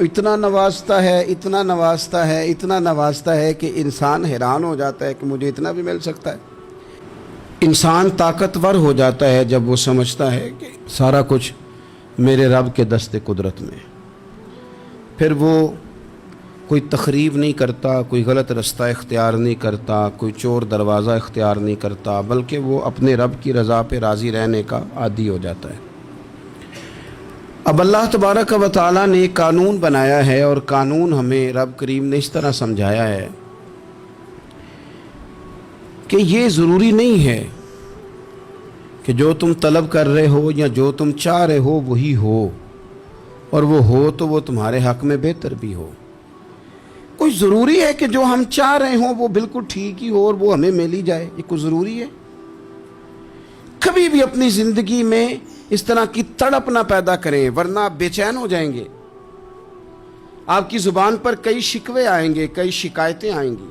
اتنا نوازتا ہے، اتنا نوازتا ہے، اتنا نوازتا ہے کہ انسان حیران ہو جاتا ہے کہ مجھے اتنا بھی مل سکتا ہے۔ انسان طاقتور ہو جاتا ہے جب وہ سمجھتا ہے کہ سارا کچھ میرے رب کے دست قدرت میں۔ پھر وہ کوئی تخریب نہیں کرتا، کوئی غلط رستہ اختیار نہیں کرتا، کوئی چور دروازہ اختیار نہیں کرتا، بلکہ وہ اپنے رب کی رضا پہ راضی رہنے کا عادی ہو جاتا ہے۔ اب اللہ تبارک و تعالیٰ نے ایک قانون بنایا ہے، اور قانون ہمیں رب کریم نے اس طرح سمجھایا ہے کہ یہ ضروری نہیں ہے کہ جو تم طلب کر رہے ہو یا جو تم چاہ رہے ہو وہی ہو، اور وہ ہو تو وہ تمہارے حق میں بہتر بھی ہو۔ کوئی ضروری ہے کہ جو ہم چاہ رہے ہوں وہ بالکل ٹھیک ہی ہو اور وہ ہمیں مل ہی جائے؟ یہ کوئی ضروری ہے؟ کبھی بھی اپنی زندگی میں اس طرح کی تڑپ نہ پیدا کریں، ورنہ آپ بے چین ہو جائیں گے۔ آپ کی زبان پر کئی شکوے آئیں گے، کئی شکایتیں آئیں گی،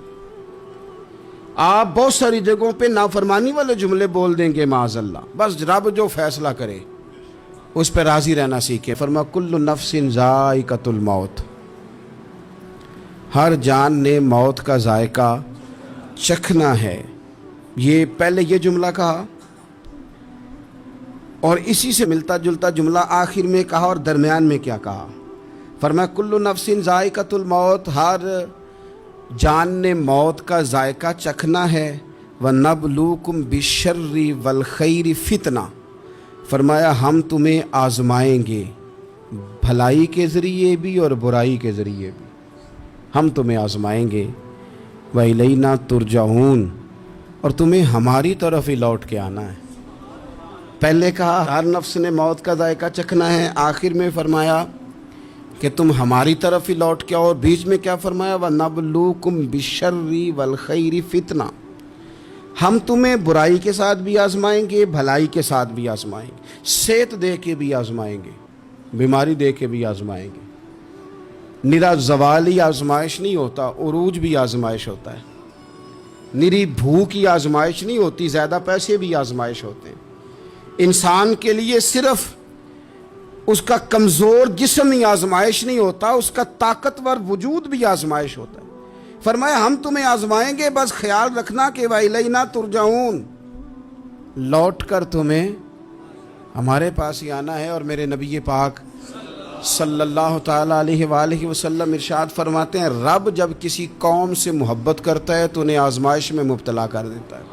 آپ بہت ساری جگہوں پہ نافرمانی والے جملے بول دیں گے معاذ اللہ۔ بس رب جو فیصلہ کرے اس پہ راضی رہنا سیکھیں۔ فرما کل نفس ذائقۃ الموت، ہر جان نے موت کا ذائقہ چکھنا ہے۔ یہ پہلے یہ جملہ کہا، اور اسی سے ملتا جلتا جملہ آخر میں کہا، اور درمیان میں کیا کہا؟ فرمایا کل نفس ذائقۃ الموت، ہر جان نے موت کا ذائقہ چکھنا ہے۔ وَنَبْلُوكُمْ بِالشَّرِّ وَالْخَيْرِ فِتْنَةً، فرمایا ہم تمہیں آزمائیں گے، بھلائی کے ذریعے بھی اور برائی کے ذریعے بھی ہم تمہیں آزمائیں گے۔ وَإِلَيْنَا تُرْجَعُونَ، اور تمہیں ہماری طرف ہی لوٹ کے آنا ہے۔ پہلے کہا ہر نفس نے موت کا ذائقہ چکھنا ہے، آخر میں فرمایا کہ تم ہماری طرف ہی لوٹ کے آؤ، اور بیچ میں کیا فرمایا؟ وَنَبْلُوكُمْ بِالشَّرِّ وَالْخَيْرِ فِتْنَةً، ہم تمہیں برائی کے ساتھ بھی آزمائیں گے، بھلائی کے ساتھ بھی آزمائیں گے، صحت دے کے بھی آزمائیں گے، بیماری دے کے بھی آزمائیں گے۔ نرا زوالی آزمائش نہیں ہوتا، عروج بھی آزمائش ہوتا ہے۔ نری بھوک کی آزمائش نہیں ہوتی، زیادہ پیسے بھی آزمائش ہوتے ہیں۔ انسان کے لیے صرف اس کا کمزور جسم ہی آزمائش نہیں ہوتا، اس کا طاقتور وجود بھی آزمائش ہوتا ہے۔ فرمایا ہم تمہیں آزمائیں گے، بس خیال رکھنا کہ وَإِلَيْنَا تُرْجَعُونَ، لوٹ کر تمہیں ہمارے پاس ہی آنا ہے۔ اور میرے نبی پاک صلی اللہ تعالیٰ علیہ وآلہ وسلم ارشاد فرماتے ہیں، رب جب کسی قوم سے محبت کرتا ہے تو انہیں آزمائش میں مبتلا کر دیتا ہے۔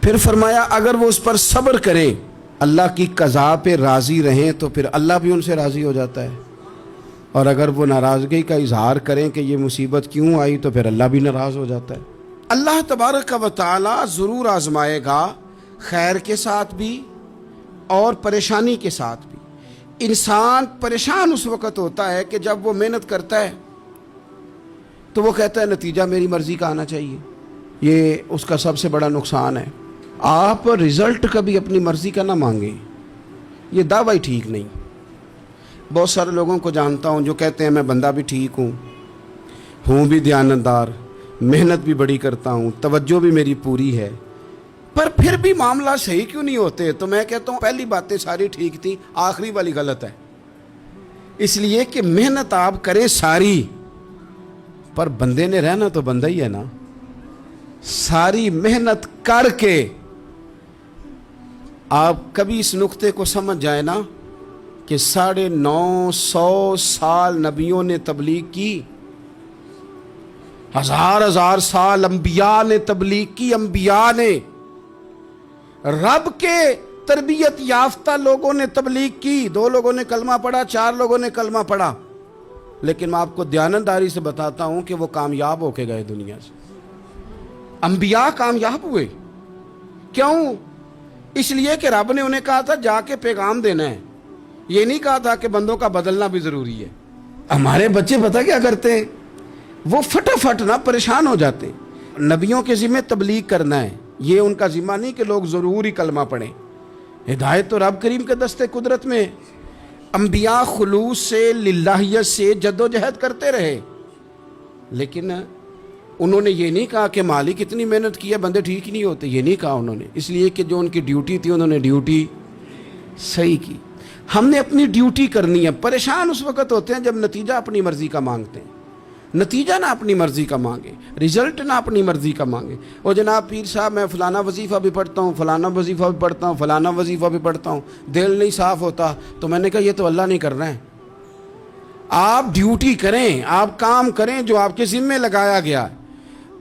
پھر فرمایا اگر وہ اس پر صبر کریں، اللہ کی قضا پہ راضی رہیں، تو پھر اللہ بھی ان سے راضی ہو جاتا ہے، اور اگر وہ ناراضگی کا اظہار کریں کہ یہ مصیبت کیوں آئی، تو پھر اللہ بھی ناراض ہو جاتا ہے۔ اللہ تبارک و تعالی ضرور آزمائے گا، خیر کے ساتھ بھی اور پریشانی کے ساتھ بھی۔ انسان پریشان اس وقت ہوتا ہے کہ جب وہ محنت کرتا ہے تو وہ کہتا ہے نتیجہ میری مرضی کا آنا چاہیے، یہ اس کا سب سے بڑا نقصان ہے۔ آپ رزلٹ کبھی اپنی مرضی کا نہ مانگیں، یہ دعویٰ ہی ٹھیک نہیں۔ بہت سارے لوگوں کو جانتا ہوں جو کہتے ہیں میں بندہ بھی ٹھیک ہوں بھی دیانتدار، محنت بھی بڑی کرتا ہوں، توجہ بھی میری پوری ہے، پر پھر بھی معاملہ صحیح کیوں نہیں ہوتے؟ تو میں کہتا ہوں پہلی باتیں ساری ٹھیک تھیں، آخری والی غلط ہے۔ اس لیے کہ محنت آپ کریں ساری، پر بندے نے رہنا تو بندہ ہی ہے نا۔ ساری محنت کر کے آپ کبھی اس نقطے کو سمجھ جائیں نا کہ 950 سال نبیوں نے تبلیغ کی، ہزار سال انبیاء نے تبلیغ کی، انبیاء نے، رب کے تربیت یافتہ لوگوں نے تبلیغ کی، 2 لوگوں نے کلمہ پڑھا، 4 لوگوں نے کلمہ پڑھا، لیکن میں آپ کو دیانتداری سے بتاتا ہوں کہ وہ کامیاب ہو کے گئے دنیا سے۔ انبیاء کامیاب ہوئے، کیوں؟ اس لیے کہ رب نے انہیں کہا تھا جا کے پیغام دینا ہے، یہ نہیں کہا تھا کہ بندوں کا بدلنا بھی ضروری ہے۔ ہمارے بچے پتہ کیا کرتے ہیں؟ وہ فٹافٹ نہ پریشان ہو جاتے ہیں۔ نبیوں کے ذمہ تبلیغ کرنا ہے، یہ ان کا ذمہ نہیں کہ لوگ ضرور ہی کلمہ پڑھیں۔ ہدایت تو رب کریم کے دستے قدرت میں۔ انبیاء خلوص سے، للہیت سے جد و جہد کرتے رہے، لیکن انہوں نے یہ نہیں کہا کہ مالک اتنی محنت کی ہے بندے ٹھیک ہی نہیں ہوتے، یہ نہیں کہا انہوں نے، اس لیے کہ جو ان کی ڈیوٹی تھی انہوں نے ڈیوٹی صحیح کی۔ ہم نے اپنی ڈیوٹی کرنی ہے. پریشان اس وقت ہوتے ہیں جب نتیجہ اپنی مرضی کا مانگتے ہیں. نتیجہ نہ اپنی مرضی کا مانگے, رزلٹ نہ اپنی مرضی کا مانگے. اور جناب پیر صاحب میں فلانا وظیفہ بھی پڑھتا ہوں, فلانا وظیفہ بھی پڑھتا ہوں, فلانا وظیفہ بھی پڑھتا ہوں, دل نہیں صاف ہوتا. تو میں نے کہا یہ تو اللہ نہیں کر رہا ہے. آپ ڈیوٹی کریں, آپ کام کریں جو آپ کے ذمے لگایا گیا ہے,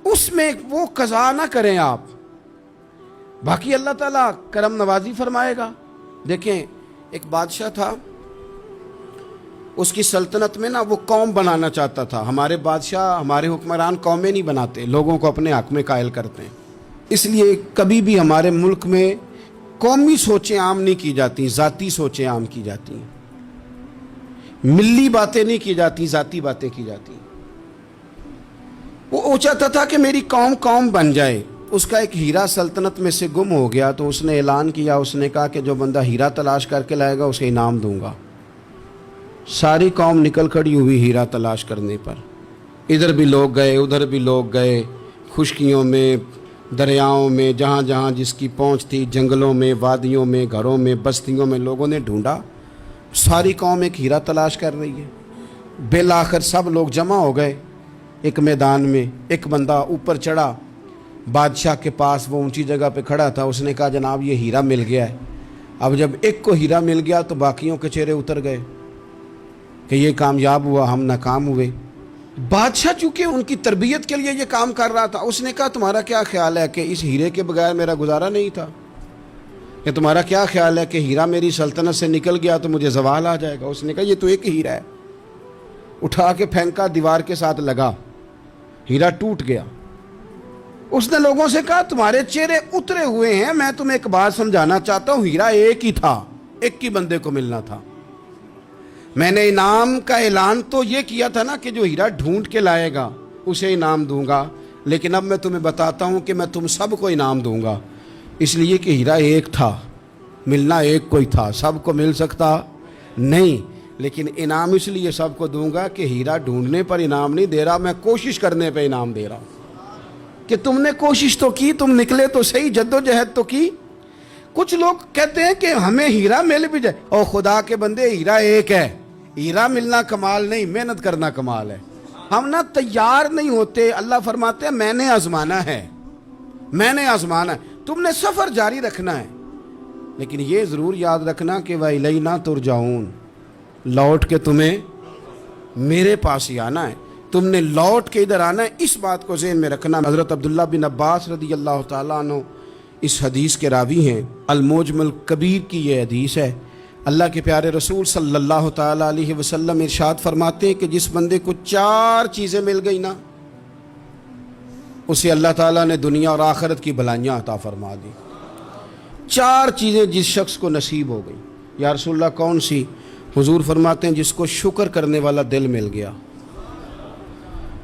اس میں وہ قضا نہ کریں آپ. باقی اللہ تعالیٰ کرم نوازی فرمائے گا. دیکھیں ایک بادشاہ تھا, اس کی سلطنت میں نا وہ قوم بنانا چاہتا تھا. ہمارے بادشاہ, ہمارے حکمران قومیں نہیں بناتے, لوگوں کو اپنے حق میں قائل کرتے ہیں. اس لیے کبھی بھی ہمارے ملک میں قومی سوچیں عام نہیں کی جاتی, ذاتی سوچیں عام کی جاتی ہیں. ملی باتیں نہیں کی جاتی, ذاتی باتیں کی جاتی ہیں. وہ چاہتا تھا کہ میری قوم بن جائے. اس کا ایک ہیرا سلطنت میں سے گم ہو گیا, تو اس نے اعلان کیا, اس نے کہا کہ جو بندہ ہیرا تلاش کر کے لائے گا اسے انعام دوں گا. ساری قوم نکل کھڑی ہوئی ہیرا تلاش کرنے پر. ادھر بھی لوگ گئے, ادھر بھی لوگ گئے, خشکیوں میں, دریاؤں میں, جہاں جہاں جس کی پہنچ تھی, جنگلوں میں, وادیوں میں, گھروں میں, بستیوں میں لوگوں نے ڈھونڈا. ساری قوم ایک ہیرا تلاش کر رہی ہے. بالآخر سب لوگ جمع ہو گئے ایک میدان میں. ایک بندہ اوپر چڑھا بادشاہ کے پاس, وہ اونچی جگہ پہ کھڑا تھا. اس نے کہا جناب یہ ہیرا مل گیا ہے. اب جب ایک کو ہیرا مل گیا تو باقیوں کے چہرے اتر گئے کہ یہ کامیاب ہوا, ہم ناکام ہوئے. بادشاہ چونکہ ان کی تربیت کے لیے یہ کام کر رہا تھا, اس نے کہا تمہارا کیا خیال ہے کہ اس ہیرے کے بغیر میرا گزارا نہیں تھا؟ کہ تمہارا کیا خیال ہے کہ ہیرا میری سلطنت سے نکل گیا تو مجھے زوال آ جائے گا؟ اس نے کہا یہ تو ایک ہیرا ہے. اٹھا کے پھینکا, دیوار کے ساتھ لگا, ہیرا ٹوٹ گیا. اس نے لوگوں سے کہا تمہارے چہرے اترے ہوئے ہیں, میں تمہیں ایک بات سمجھانا چاہتا ہوں, ہیرا ایک ہی تھا, ایک ہی بندے کو ملنا تھا. میں نے انعام کا اعلان تو یہ کیا تھا نا کہ جو ہیرا ڈھونڈ کے لائے گا اسے انعام دوں گا, لیکن اب میں تمہیں بتاتا ہوں کہ میں تم سب کو انعام دوں گا. اس لیے کہ ہیرا ایک تھا, ملنا ایک کو ہی تھا, سب کو مل سکتا نہیں. لیکن انعام اس لیے سب کو دوں گا کہ ہیرا ڈھونڈنے پر انعام نہیں دے رہا, میں کوشش کرنے پہ انعام دے رہا ہوں. کہ تم نے کوشش تو کی, تم نکلے تو صحیح, جدوجہد تو کی. کچھ لوگ کہتے ہیں کہ ہمیں ہیرا مل بھی جائے. اور خدا کے بندے ہیرا ایک ہے, ہیرا ملنا کمال نہیں, محنت کرنا کمال ہے. ہم نہ تیار نہیں ہوتے. اللہ فرماتے ہیں میں نے آزمانا ہے, میں نے آزمانا ہے. تم نے سفر جاری رکھنا ہے, لیکن یہ ضرور یاد رکھنا کہ وَإِلَيْنَا تُرْجَعُونَ, لوٹ کے تمہیں میرے پاس ہی آنا ہے, تم نے لوٹ کے ادھر آنا ہے. اس بات کو ذہن میں رکھنا. حضرت عبداللہ بن عباس رضی اللہ تعالیٰ عنہ اس حدیث کے راوی ہیں. الموجم الکبیر کی یہ حدیث ہے. اللہ کے پیارے رسول صلی اللہ تعالیٰ علیہ وسلم ارشاد فرماتے ہیں کہ جس بندے کو 4 چیزیں مل گئی نا, اسے اللہ تعالیٰ نے دنیا اور آخرت کی بھلائیاں عطا فرما دی. 4 چیزیں جس شخص کو نصیب ہو گئی. یا رسول اللہ کون سی؟ حضور فرماتے ہیں جس کو شکر کرنے والا دل مل گیا,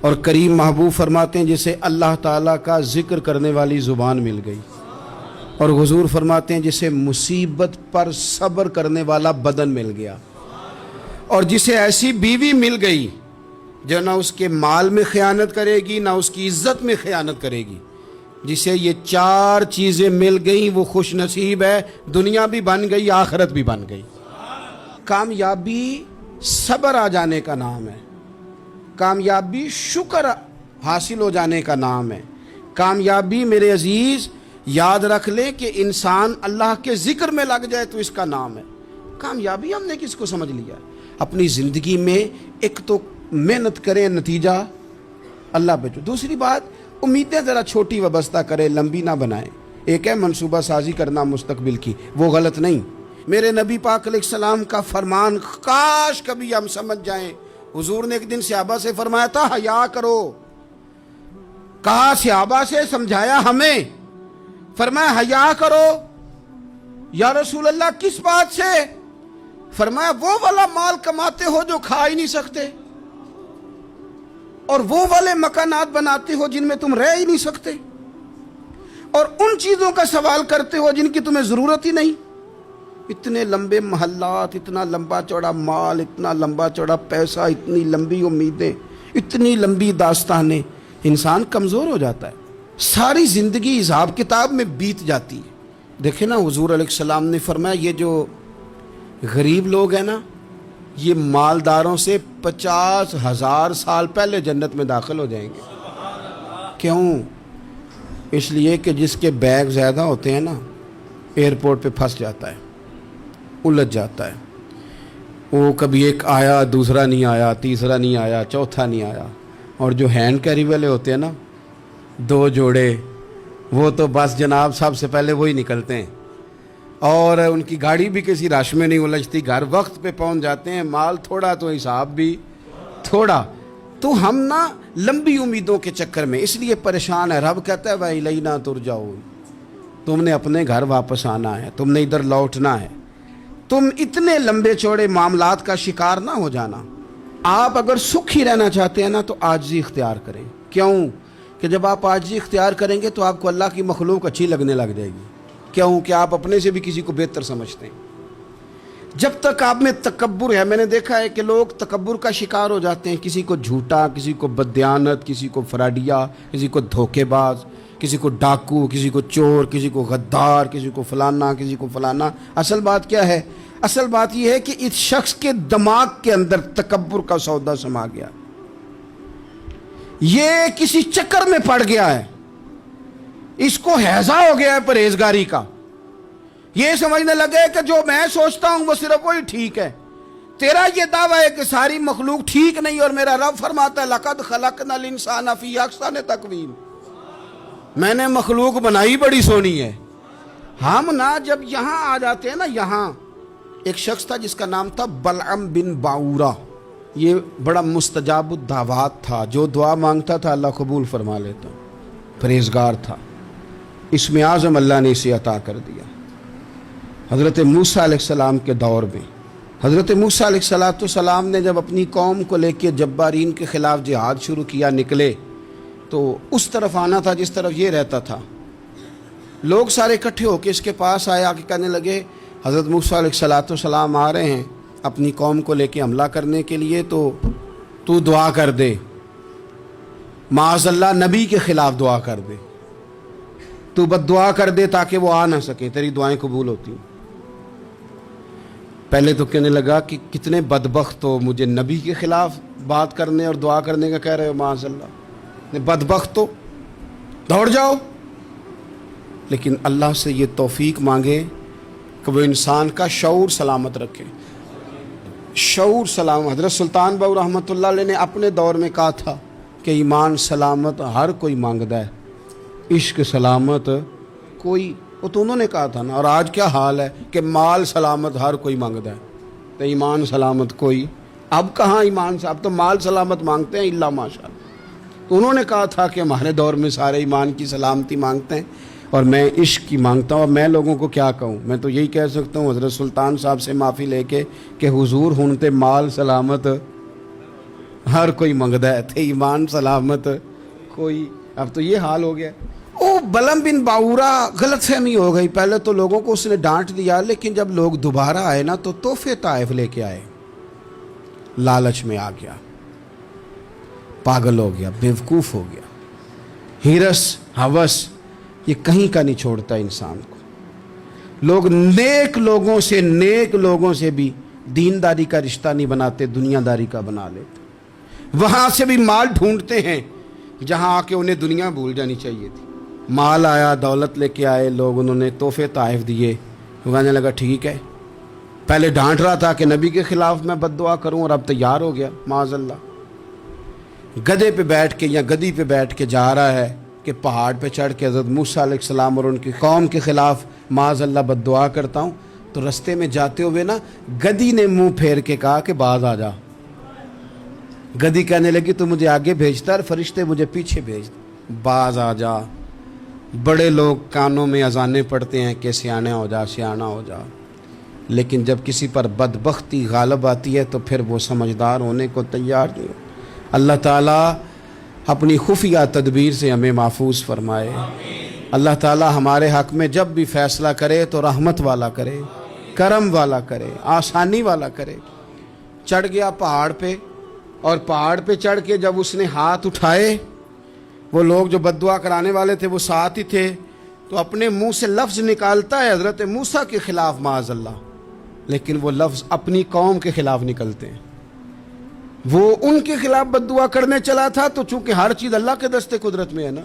اور کریم محبوب فرماتے ہیں جسے اللہ تعالیٰ کا ذکر کرنے والی زبان مل گئی, اور حضور فرماتے ہیں جسے مصیبت پر صبر کرنے والا بدن مل گیا, اور جسے ایسی بیوی مل گئی جو نہ اس کے مال میں خیانت کرے گی, نہ اس کی عزت میں خیانت کرے گی. جسے یہ 4 چیزیں مل گئیں وہ خوش نصیب ہے, دنیا بھی بن گئی, آخرت بھی بن گئی. کامیابی صبر آ جانے کا نام ہے, کامیابی شکر حاصل ہو جانے کا نام ہے. کامیابی میرے عزیز یاد رکھ لیں کہ انسان اللہ کے ذکر میں لگ جائے تو اس کا نام ہے کامیابی. ہم نے کس کو سمجھ لیا؟ اپنی زندگی میں ایک تو محنت کریں, نتیجہ اللہ پہ. دوسری بات, امیدیں ذرا چھوٹی وابستہ کریں, لمبی نہ بنائیں. ایک ہے منصوبہ سازی کرنا مستقبل کی, وہ غلط نہیں. میرے نبی پاک علیہ السلام کا فرمان کاش کبھی ہم سمجھ جائیں. حضور نے ایک دن صحابہ سے فرمایا تھا حیا کرو. کہا صحابہ سے, سمجھایا ہمیں, فرمایا حیا کرو. یا رسول اللہ کس بات سے؟ فرمایا وہ والا مال کماتے ہو جو کھا ہی نہیں سکتے, اور وہ والے مکانات بناتے ہو جن میں تم رہ ہی نہیں سکتے, اور ان چیزوں کا سوال کرتے ہو جن کی تمہیں ضرورت ہی نہیں. اتنے لمبے محلات, اتنا لمبا چوڑا مال, اتنا لمبا چوڑا پیسہ, اتنی لمبی امیدیں, اتنی لمبی داستانیں, انسان کمزور ہو جاتا ہے. ساری زندگی حساب کتاب میں بیت جاتی ہے. دیکھیں نا حضور علیہ السلام نے فرمایا یہ جو غریب لوگ ہیں نا، یہ مالداروں سے 50,000 سال پہلے جنت میں داخل ہو جائیں گے۔ کیوں؟ اس لیے کہ جس کے بیگ زیادہ ہوتے ہیں نا، ایئرپورٹ پہ پھنس جاتا ہے، الجھ جاتا ہے۔ وہ کبھی ایک آیا، دوسرا نہیں آیا، تیسرا نہیں آیا، چوتھا نہیں آیا۔ اور جو ہینڈ کیری والے ہوتے ہیں نا، 2 جوڑے، وہ تو بس جناب سب سے پہلے وہی نکلتے ہیں، اور ان کی گاڑی بھی کسی رش میں نہیں الجھتی، گھر وقت پہ پہنچ جاتے ہیں۔ مال تھوڑا تو حساب بھی تھوڑا۔ تو ہم نا لمبی امیدوں کے چکر میں اس لیے پریشان ہے۔ رب کہتا ہے وَإِلَيْنَا تُرْجَعُونَ، تم نے اپنے گھر واپس آنا ہے، تم نے ادھر لوٹنا ہے۔ تم اتنے لمبے چوڑے معاملات کا شکار نہ ہو جانا۔ آپ اگر سکھی رہنا چاہتے ہیں نا تو عاجزی اختیار کریں۔ کیوں؟ کہ جب آپ عاجزی اختیار کریں گے تو آپ کو اللہ کی مخلوق اچھی لگنے لگ جائے گی۔ کیوں؟ کہ آپ اپنے سے بھی کسی کو بہتر سمجھتے ہیں۔ جب تک آپ میں تکبر ہے، میں نے دیکھا ہے کہ لوگ تکبر کا شکار ہو جاتے ہیں، کسی کو جھوٹا، کسی کو بددیانت، کسی کو فراڈیا، کسی کو دھوکے باز، کسی کو ڈاکو، کسی کو چور، کسی کو غدار، کسی کو فلانا، کسی کو فلانا۔ اصل بات کیا ہے؟ اصل بات یہ ہے کہ اس شخص کے دماغ کے اندر تکبر کا سودا سما گیا، یہ کسی چکر میں پڑ گیا ہے، اس کو ہیضہ ہو گیا ہے پرہیزگاری کا۔ یہ سمجھنے لگے کہ جو میں سوچتا ہوں وہ صرف وہی ٹھیک ہے۔ تیرا یہ دعویٰ ہے کہ ساری مخلوق ٹھیک نہیں، اور میرا رب فرماتا ہے لَقَدْ خَلَقْنَا الْإِنسَانَ فِي أَحْسَنِ تَقْوِيمٍ، میں نے مخلوق بنائی بڑی سونی ہے۔ ہم نا جب یہاں آ جاتے ہیں نا، یہاں ایک شخص تھا جس کا نام تھا بلعم بن باورہ، یہ بڑا مستجاب الدعوات تھا، جو دعا مانگتا تھا اللہ قبول فرما لیتا، پرہیزگار تھا۔ اسم اعظم اللہ نے اسے عطا کر دیا۔ حضرت موسیٰ علیہ السلام کے دور میں حضرت موسیٰ علیہ السلام نے جب اپنی قوم کو لے کے جبارین کے خلاف جہاد شروع کیا، نکلے تو اس طرف آنا تھا جس طرف یہ رہتا تھا۔ لوگ سارے اکٹھے ہو کے اس کے پاس آئے، آ کے کہنے لگے حضرت موسیٰ علیہ السلام آ رہے ہیں اپنی قوم کو لے کے حملہ کرنے کے لیے، تو دعا کر دے، معاذ اللہ نبی کے خلاف دعا کر دے، تو بد دعا کر دے تاکہ وہ آ نہ سکے، تیری دعائیں قبول ہوتی ہیں۔ پہلے تو کہنے لگا کہ کتنے بدبخت ہو، مجھے نبی کے خلاف بات کرنے اور دعا کرنے کا کہہ رہے ہو، معاذ اللہ، بدبخت ہو، دوڑ جاؤ۔ لیکن اللہ سے یہ توفیق مانگے کہ وہ انسان کا شعور سلامت رکھے، شعور سلامت۔ حضرت سلطان باؤ رحمۃ اللہ علیہ نے اپنے دور میں کہا تھا کہ ایمان سلامت ہر کوئی مانگدا ہے، عشق سلامت کوئی، وہ تو انہوں نے کہا تھا نا۔ اور آج کیا حال ہے کہ مال سلامت ہر کوئی مانگدا ہے، تو ایمان سلامت کوئی۔ اب کہاں ایمان سے، اب تو مال سلامت مانگتے ہیں الا ماشاء اللہ۔ تو انہوں نے کہا تھا کہ ہمارے دور میں سارے ایمان کی سلامتی مانگتے ہیں اور میں عشق کی مانگتا ہوں۔ اور میں لوگوں کو کیا کہوں، میں تو یہی کہہ سکتا ہوں حضرت سلطان صاحب سے معافی لے کے کہ حضور ہنتے مال سلامت ہر کوئی منگدا ہے، تھے ایمان سلامت کوئی۔ اب تو یہ حال ہو گیا۔ او بلعم بن باورہ غلط فہمی ہو گئی، پہلے تو لوگوں کو اس نے ڈانٹ دیا، لیکن جب لوگ دوبارہ آئے نا تو تحفے طائف لے کے آئے، لالچ میں آ گیا، پاگل ہو گیا، بیوقوف ہو گیا۔ ہرس ہوس یہ کہیں کا نہیں چھوڑتا انسان کو۔ لوگ نیک لوگوں سے بھی دینداری کا رشتہ نہیں بناتے، دنیا داری کا بنا لیتے۔ وہاں سے بھی مال ڈھونڈتے ہیں جہاں آ کے انہیں دنیا بھول جانی چاہیے تھی۔ مال آیا، دولت لے کے آئے لوگ، انہوں نے تحفے طائف دیے، وہ کہنے لگا ٹھیک ہے۔ پہلے ڈانٹ رہا تھا کہ نبی کے خلاف میں بد دعا کروں، اور اب تیار ہو گیا معاذ اللہ۔ گدھے پہ بیٹھ کے یا گدی پہ بیٹھ کے جا رہا ہے کہ پہاڑ پہ چڑھ کے حضرت موسیٰ علیہ السلام اور ان کی قوم کے خلاف معاذ اللہ بد دعا کرتا ہوں۔ تو رستے میں جاتے ہوئے نا گدی نے منہ پھیر کے کہا کہ باز آ جا۔ گدی کہنے لگی تو مجھے آگے بھیجتا ہے، فرشتے مجھے پیچھے بھیج، باز آ جا۔ بڑے لوگ کانوں میں اذانیں پڑھتے ہیں کہ سیانا ہو جا، سیانا ہو جا، لیکن جب کسی پر بدبختی غالب آتی ہے تو پھر وہ سمجھدار ہونے کو تیار نہیں ہو۔ اللہ تعالیٰ اپنی خفیہ تدبیر سے ہمیں محفوظ فرمائے۔ اللہ تعالیٰ ہمارے حق میں جب بھی فیصلہ کرے تو رحمت والا کرے، کرم والا کرے، آسانی والا کرے۔ چڑھ گیا پہاڑ پہ، اور پہاڑ پہ چڑھ کے جب اس نے ہاتھ اٹھائے، وہ لوگ جو بد دعا کرانے والے تھے وہ ساتھ ہی تھے، تو اپنے منہ سے لفظ نکالتا ہے حضرت موسیٰ کے خلاف معاذ اللہ، لیکن وہ لفظ اپنی قوم کے خلاف نکلتے ہیں. وہ ان کے خلاف بد دعا کرنے چلا تھا تو چونکہ ہر چیز اللہ کے دستے قدرت میں ہے نا،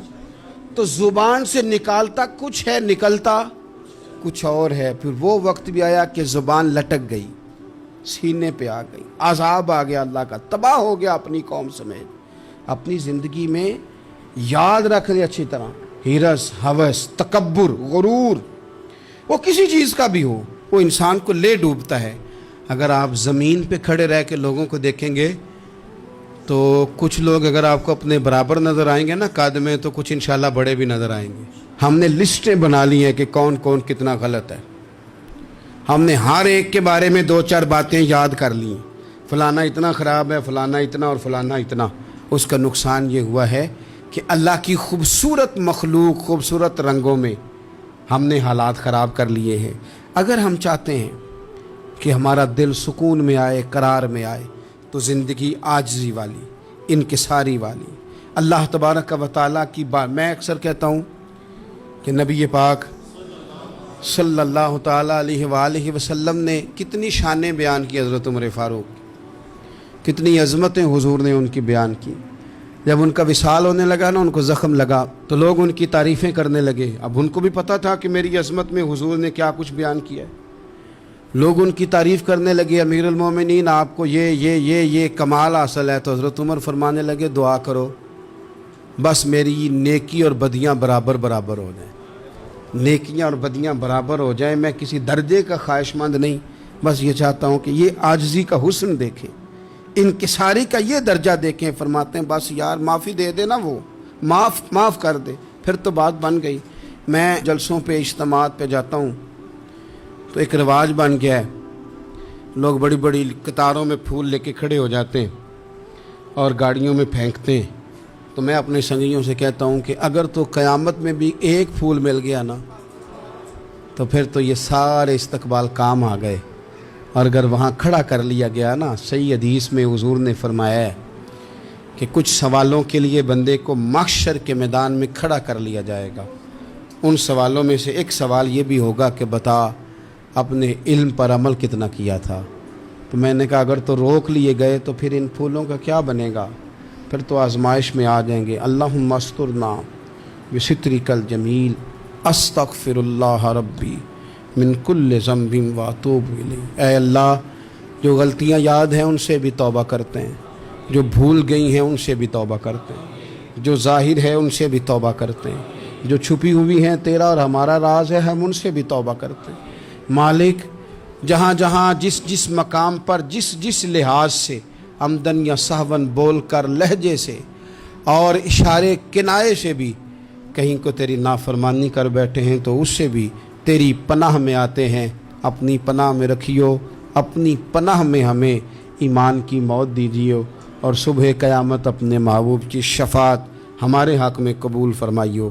تو زبان سے نکالتا کچھ ہے، نکلتا کچھ اور ہے. پھر وہ وقت بھی آیا کہ زبان لٹک گئی، سینے پہ آ گئی، عذاب آ گیا اللہ کا، تباہ ہو گیا اپنی قوم سمیت. اپنی زندگی میں یاد رکھ لیں اچھی طرح، ہرس، ہوس، تکبر، غرور، وہ کسی چیز کا بھی ہو، وہ انسان کو لے ڈوبتا ہے. اگر آپ زمین پہ کھڑے رہ کے لوگوں کو دیکھیں گے تو کچھ لوگ اگر آپ کو اپنے برابر نظر آئیں گے نا قد میں، تو کچھ انشاءاللہ بڑے بھی نظر آئیں گے. ہم نے لسٹیں بنا لی ہیں کہ کون کون کتنا غلط ہے. ہم نے ہر ایک کے بارے میں 2-4 باتیں یاد کر لی، فلانا اتنا خراب ہے، فلانا اتنا اور فلانا اتنا. اس کا نقصان یہ ہوا ہے کہ اللہ کی خوبصورت مخلوق، خوبصورت رنگوں میں ہم نے حالات خراب کر لیے ہیں. اگر ہم چاہتے ہیں کہ ہمارا دل سکون میں آئے، قرار میں آئے، تو زندگی عاجزی والی، انکساری والی، اللہ تبارک و تعالیٰ کی بات. میں اکثر کہتا ہوں کہ نبی پاک صلی اللہ تعالیٰ علیہ وآلہ وسلم نے کتنی شانیں بیان کی، حضرت عمر فاروق کتنی عظمتیں حضور نے ان کی بیان کی. جب ان کا وصال ہونے لگا نا، ان کو زخم لگا تو لوگ ان کی تعریفیں کرنے لگے. اب ان کو بھی پتہ تھا کہ میری عظمت میں حضور نے کیا کچھ بیان کیا ہے. لوگ ان کی تعریف کرنے لگے، امیر المومنین آپ کو یہ کمال حاصل ہے. تو حضرت عمر فرمانے لگے دعا کرو بس میری نیکی اور بدیاں برابر برابر ہو جائیں، نیکیاں اور بدیاں برابر ہو جائیں. میں کسی درجے کا خواہش مند نہیں، بس یہ چاہتا ہوں کہ یہ عاجزی کا حسن دیکھیں، انکساری کا یہ درجہ دیکھیں. فرماتے ہیں بس یار معافی دے دے نا، وہ معاف کر دے، پھر تو بات بن گئی. میں جلسوں پہ، اجتماعات پہ جاتا ہوں تو ایک رواج بن گیا ہے، لوگ بڑی بڑی قطاروں میں پھول لے کے کھڑے ہو جاتے ہیں اور گاڑیوں میں پھینکتے ہیں. تو میں اپنے سنگیوں سے کہتا ہوں کہ اگر تو قیامت میں بھی ایک پھول مل گیا نا تو پھر تو یہ سارے استقبال کام آ گئے. اور اگر وہاں کھڑا کر لیا گیا نا، صحیح حدیث میں حضور نے فرمایا ہے کہ کچھ سوالوں کے لیے بندے کو محشر کے میدان میں کھڑا کر لیا جائے گا. ان سوالوں میں سے ایک سوال یہ بھی ہوگا کہ بتا اپنے علم پر عمل کتنا کیا تھا. تو میں نے کہا اگر تو روک لیے گئے تو پھر ان پھولوں کا کیا بنے گا، پھر تو آزمائش میں آ جائیں گے. اللہم استرنا بسترک الجمیل استغفر اللہ ربی من کل ذنب واتوب الیہ. اے اللہ، جو غلطیاں یاد ہیں ان سے بھی توبہ کرتے ہیں، جو بھول گئی ہیں ان سے بھی توبہ کرتے ہیں، جو ظاہر ہے ان سے بھی توبہ کرتے ہیں، جو چھپی ہوئی ہیں تیرا اور ہمارا راز ہے ہم ان سے بھی توبہ کرتے ہیں. مالک، جہاں جہاں جس جس مقام پر جس جس لحاظ سے عمدن یا سہون بول کر، لہجے سے اور اشارے کنائے سے بھی کہیں کو تیری نافرمانی کر بیٹھے ہیں تو اس سے بھی تیری پناہ میں آتے ہیں. اپنی پناہ میں رکھیو، اپنی پناہ میں ہمیں ایمان کی موت دیجیو، اور صبح قیامت اپنے محبوب کی شفاعت ہمارے حق میں قبول فرمائیو.